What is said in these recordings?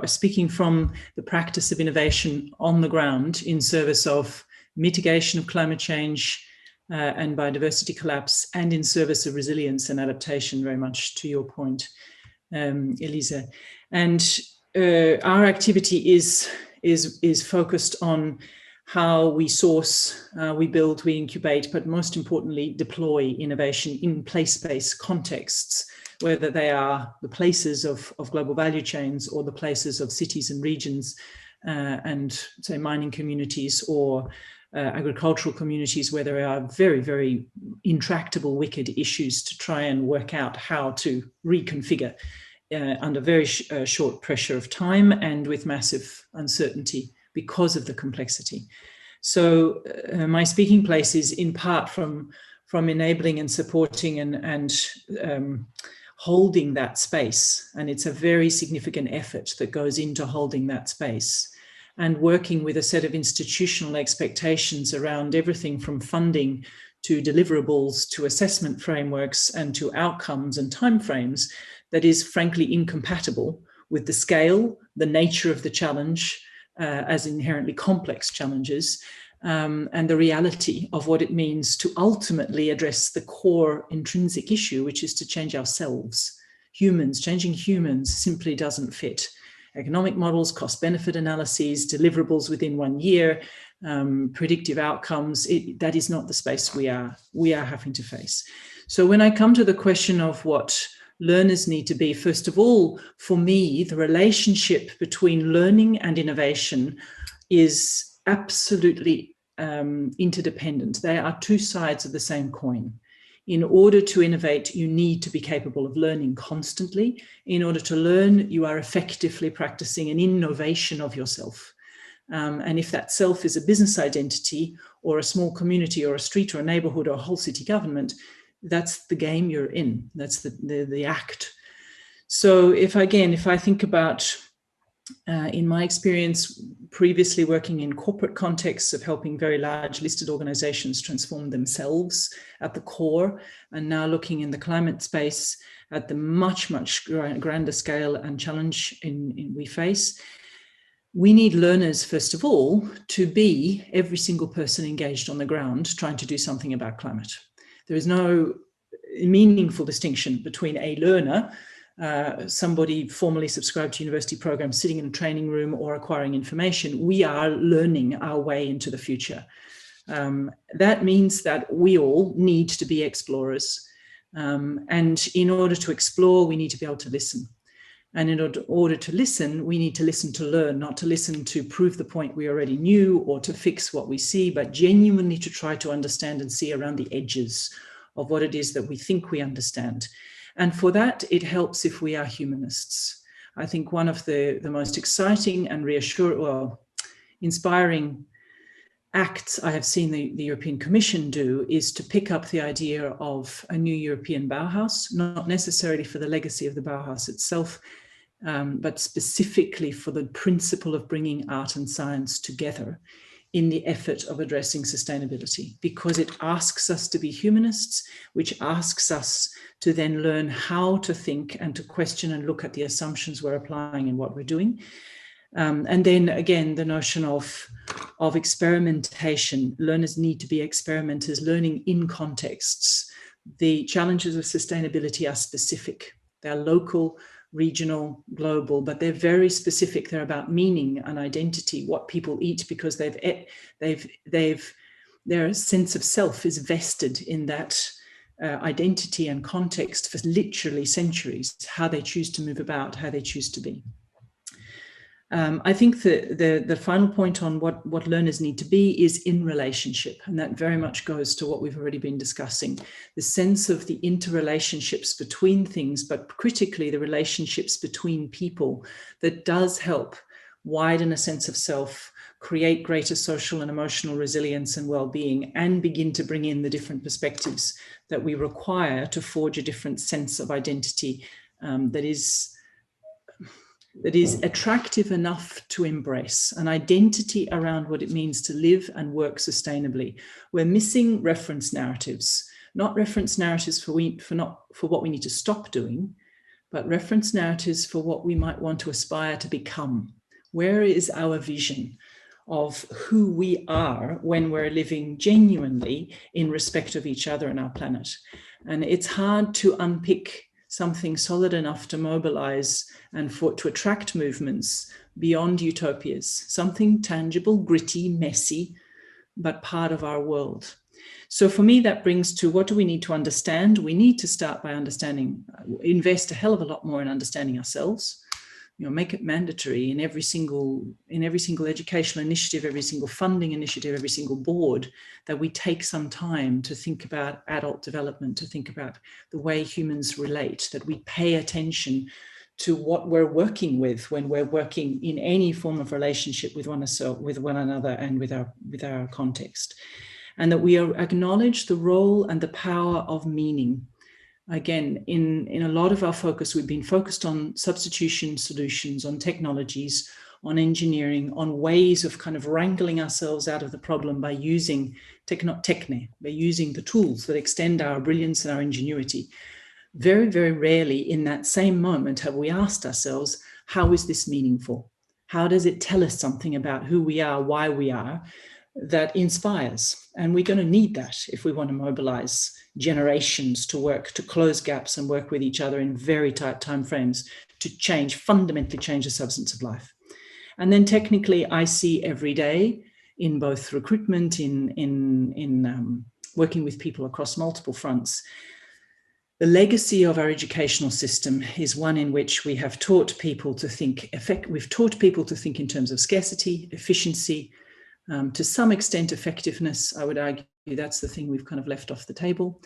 speaking from the practice of innovation on the ground in service of mitigation of climate change and biodiversity collapse, and in service of resilience and adaptation, very much to your point, Elisa. And our activity is focused on how we source, we build, we incubate, but most importantly, deploy innovation in place-based contexts, whether they are the places of global value chains or the places of cities and regions and, say, mining communities or agricultural communities, where there are very, very intractable, wicked issues to try and work out how to reconfigure under very short pressure of time and with massive uncertainty because of the complexity. So my speaking place is in part from enabling and supporting and holding that space. And it's a very significant effort that goes into holding that space and working with a set of institutional expectations around everything from funding to deliverables to assessment frameworks and to outcomes and timeframes that is frankly incompatible with the scale, the nature of the challenge as inherently complex challenges, and the reality of what it means to ultimately address the core intrinsic issue, which is to change ourselves. Humans, changing humans simply doesn't fit. Economic models, cost-benefit analyses, deliverables within 1 year, predictive outcomes, that is not the space we are having to face. So when I come to the question of what learners need to be, first of all, for me, the relationship between learning and innovation is absolutely interdependent. They are two sides of the same coin. In order to innovate, you need to be capable of learning constantly. In order to learn, you are effectively practicing an innovation of yourself. And if that self is a business identity or a small community or a street or a neighborhood or a whole city government, that's the game you're in. That's the act. So if I think about, in my experience, previously working in corporate contexts of helping very large listed organizations transform themselves at the core, and now looking in the climate space at the much, much grander scale and challenge we face, we need learners, first of all, to be every single person engaged on the ground trying to do something about climate. There is no meaningful distinction between a learner, somebody formally subscribed to university programs, sitting in a training room or acquiring information. We are learning our way into the future. That means that we all need to be explorers. And in order to explore, we need to be able to listen. And in order to listen, we need to listen to learn, not to listen to prove the point we already knew or to fix what we see, but genuinely to try to understand and see around the edges of what it is that we think we understand. And for that, it helps if we are humanists. I think one of the most exciting and inspiring acts I have seen the European Commission do is to pick up the idea of a new European Bauhaus, not necessarily for the legacy of the Bauhaus itself, but specifically for the principle of bringing art and science together in the effort of addressing sustainability, because it asks us to be humanists, which asks us to then learn how to think and to question and look at the assumptions we're applying in what we're doing. And then again, the notion of experimentation. Learners need to be experimenters, learning in contexts. The challenges of sustainability are specific. They're local, regional, global, but they're very specific. They're about meaning and identity, what people eat, because their sense of self is vested in that identity and context for literally centuries, how they choose to move about, how they choose to be. I think the final point on what learners need to be is in relationship, and that very much goes to what we've already been discussing, the sense of the interrelationships between things, but critically the relationships between people, that does help widen a sense of self, create greater social and emotional resilience and well-being, and begin to bring in the different perspectives that we require to forge a different sense of identity that is attractive enough to embrace, an identity around what it means to live and work sustainably. We're missing reference narratives, not reference narratives for what we need to stop doing, but reference narratives for what we might want to aspire to become. Where is our vision of who we are when we're living genuinely in respect of each other and our planet? And it's hard to unpick something solid enough to mobilize and to attract movements beyond utopias, something tangible, gritty, messy, but part of our world. So for me, that brings to, what do we need to understand? We need to start by understanding, invest a hell of a lot more in understanding ourselves. Make it mandatory in every single educational initiative, every single funding initiative, every single board, that we take some time to think about adult development, to think about the way humans relate, that we pay attention to what we're working with when we're working in any form of relationship with one another and with our context, and that we acknowledge the role and the power of meaning. Again, in a lot of our focus, we've been focused on substitution solutions, on technologies, on engineering, on ways of kind of wrangling ourselves out of the problem by using by using the tools that extend our brilliance and our ingenuity. Very, very rarely in that same moment have we asked ourselves, how is this meaningful? How does it tell us something about who we are, why we are, that inspires? And we're going to need that if we want to mobilize generations to work, to close gaps and work with each other in very tight timeframes to fundamentally change the substance of life. And then technically, I see every day in both recruitment, in working with people across multiple fronts, the legacy of our educational system is one in which we have taught people to think we've taught people to think in terms of scarcity, efficiency, to some extent effectiveness. I would argue that's the thing we've kind of left off the table.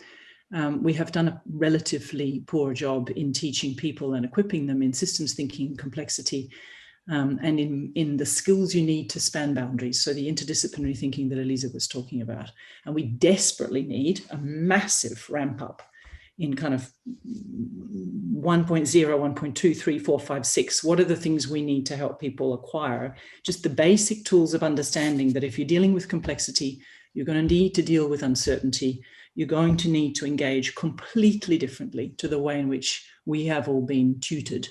We have done a relatively poor job in teaching people and equipping them in systems thinking, complexity, and in the skills you need to span boundaries. So the interdisciplinary thinking that Elisa was talking about. And we desperately need a massive ramp up in kind of 1.0, 1.2, 3, 4, 5, 6. What are the things we need to help people acquire? Just the basic tools of understanding that if you're dealing with complexity, you're going to need to deal with uncertainty. You're going to need to engage completely differently to the way in which we have all been tutored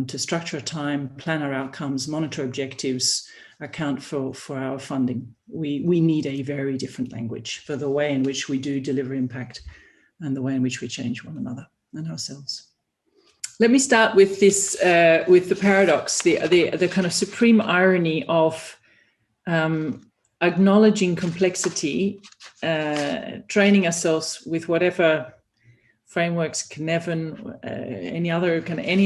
to structure time, plan our outcomes, monitor objectives, account for our funding. We need a very different language for the way in which we do deliver impact and the way in which we change one another and ourselves. Let me start with this, with the paradox, the kind of supreme irony of acknowledging complexity, training ourselves with whatever frameworks, Cynefin, any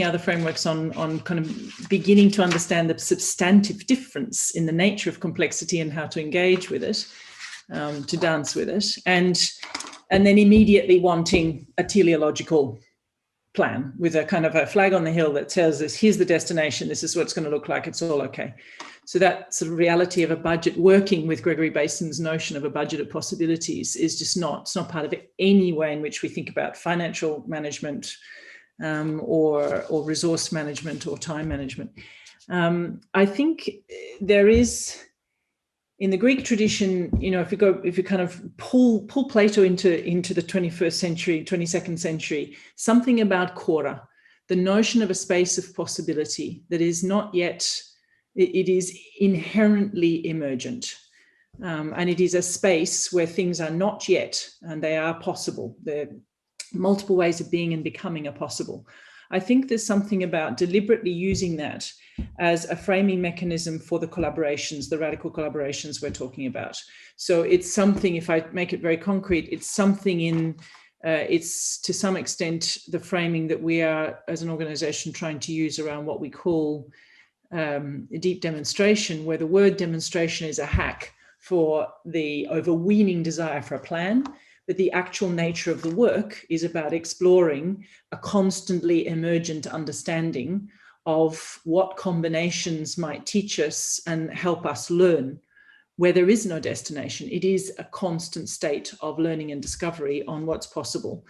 other frameworks on kind of beginning to understand the substantive difference in the nature of complexity and how to engage with it, to dance with it, and then immediately wanting a teleological plan with a kind of a flag on the hill that tells us, here's the destination, this is what it's going to look like, it's all okay. So that sort of reality of a budget, working with Gregory Basin's notion of a budget of possibilities, is just it's not part of any way in which we think about financial management or resource management or time management. I think there is, in the Greek tradition, if you kind of pull Plato into the 21st century, 22nd century, something about chora, the notion of a space of possibility that is not yet, it is inherently emergent. And it is a space where things are not yet, and they are possible. There are multiple ways of being and becoming are possible. I think there's something about deliberately using that as a framing mechanism for the collaborations, the radical collaborations we're talking about. So it's something, if I make it very concrete, it's something it's to some extent the framing that we are as an organization trying to use around what we call a deep demonstration, where the word demonstration is a hack for the overweening desire for a plan. But the actual nature of the work is about exploring a constantly emergent understanding of what combinations might teach us and help us learn, where there is no destination. It is a constant state of learning and discovery on what's possible.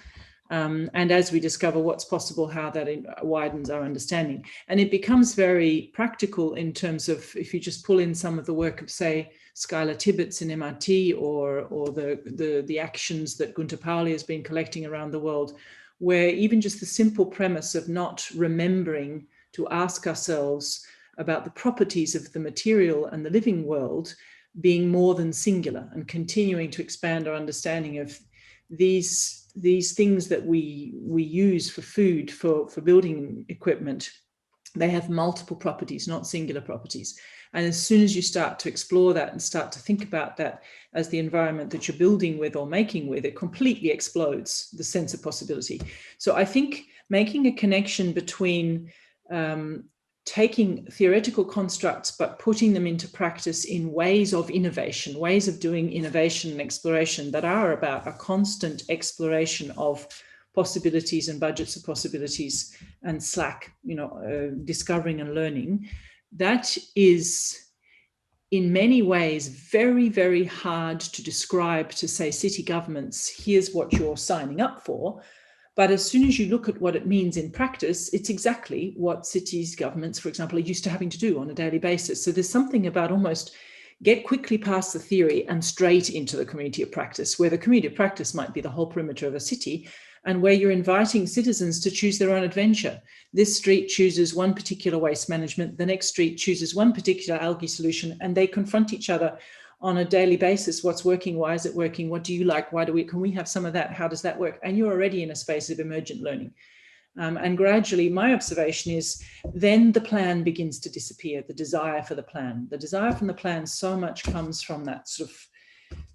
And as we discover what's possible, how that widens our understanding. And it becomes very practical in terms of, if you just pull in some of the work of, say, Skylar Tibbetts in MIT, or the actions that Gunter Pauli has been collecting around the world, where even just the simple premise of not remembering to ask ourselves about the properties of the material and the living world being more than singular, and continuing to expand our understanding of these things that we use for food, for building equipment. They have multiple properties, not singular properties. And as soon as you start to explore that and start to think about that as the environment that you're building with or making with, it completely explodes the sense of possibility. So I think making a connection between taking theoretical constructs, but putting them into practice in ways of innovation, ways of doing innovation and exploration that are about a constant exploration of possibilities and budgets of possibilities and slack, discovering and learning. That is in many ways very, very hard to describe to, say, city governments, here's what you're signing up for. But as soon as you look at what it means in practice, it's exactly what cities, governments, for example, are used to having to do on a daily basis. So there's something about almost get quickly past the theory and straight into the community of practice, where the community of practice might be the whole perimeter of a city, and where you're inviting citizens to choose their own adventure. This street chooses one particular waste management, the next street chooses one particular algae solution, and they confront each other on a daily basis. What's working? Why is it working? What do you like? Can we have some of that? How does that work? And you're already in a space of emergent learning. And gradually, my observation is then the plan begins to disappear, the desire for the plan. The desire from the plan so much comes from that sort of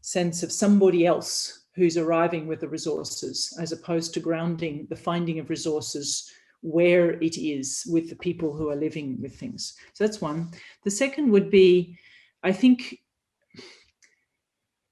sense of somebody else who's arriving with the resources, as opposed to grounding the finding of resources where it is with the people who are living with things. So that's one. The second would be, I think,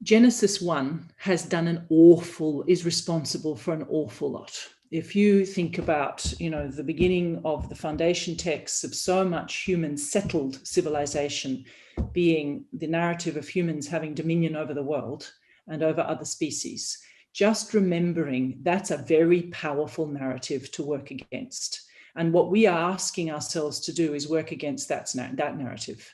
Genesis 1 is responsible for an awful lot. If you think about, the beginning of the foundation texts of so much human settled civilization being the narrative of humans having dominion over the world and over other species, just remembering that's a very powerful narrative to work against. And what we are asking ourselves to do is work against that narrative.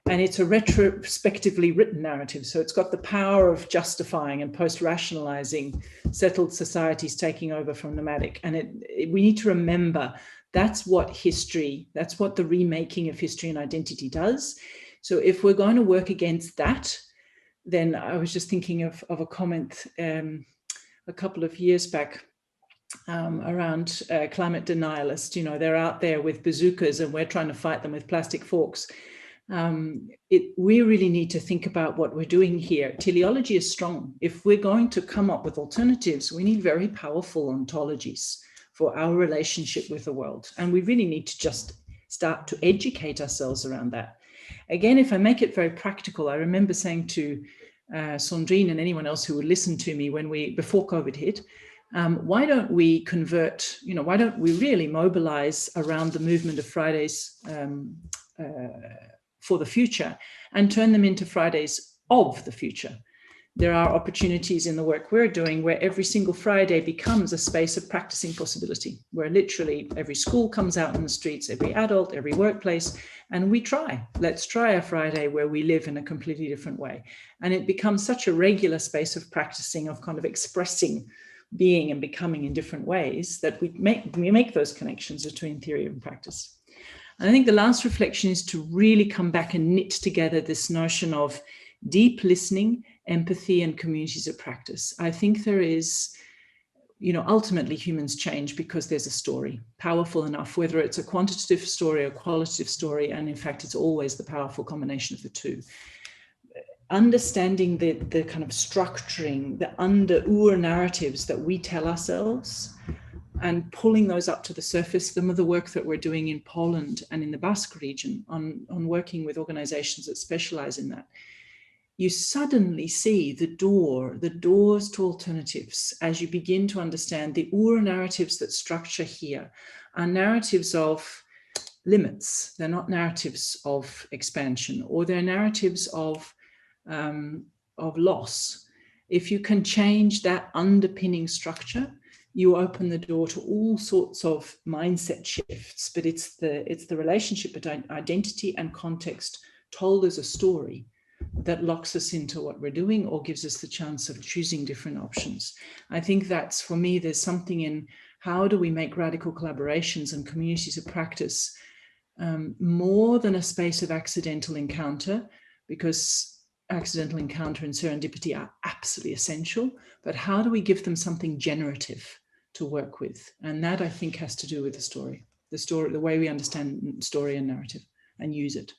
And it's a retrospectively written narrative. So it's got the power of justifying and post-rationalizing settled societies taking over from nomadic. And we need to remember that's what the remaking of history and identity does. So if we're going to work against that, then I was just thinking of a comment a couple of years back around climate denialists. They're out there with bazookas and we're trying to fight them with plastic forks. We really need to think about what we're doing here. Teleology is strong. If we're going to come up with alternatives, we need very powerful ontologies for our relationship with the world. And we really need to just start to educate ourselves around that. Again, if I make it very practical, I remember saying to Sandrine and anyone else who would listen to me before COVID hit, why don't we convert, why don't we really mobilize around the movement of Fridays for the future and turn them into Fridays of the future? There are opportunities in the work we're doing where every single Friday becomes a space of practicing possibility, where literally every school comes out in the streets, every adult, every workplace, and let's try a Friday where we live in a completely different way. And it becomes such a regular space of practicing, of kind of expressing being and becoming in different ways, that we make those connections between theory and practice. And I think the last reflection is to really come back and knit together this notion of deep listening, empathy, and communities of practice. I think there is, ultimately humans change because there's a story powerful enough, whether it's a quantitative story or qualitative story. And in fact, it's always the powerful combination of the two. Understanding the kind of structuring, the ur-narratives that we tell ourselves, and pulling those up to the surface. Some of the work that we're doing in Poland and in the Basque region on working with organizations that specialize in that, you suddenly see the doors to alternatives as you begin to understand the ur-narratives that structure here are narratives of limits. They're not narratives of expansion, or they're narratives of loss. If you can change that underpinning structure, you open the door to all sorts of mindset shifts. But it's the relationship between identity and context told as a story that locks us into what we're doing or gives us the chance of choosing different options. I think that's, for me, there's something in How do we make radical collaborations and communities of practice more than a space of accidental encounter, because accidental encounter and serendipity are absolutely essential, but how do we give them something generative to work with? And that, I think, has to do with the story, the way we understand story and narrative and use it.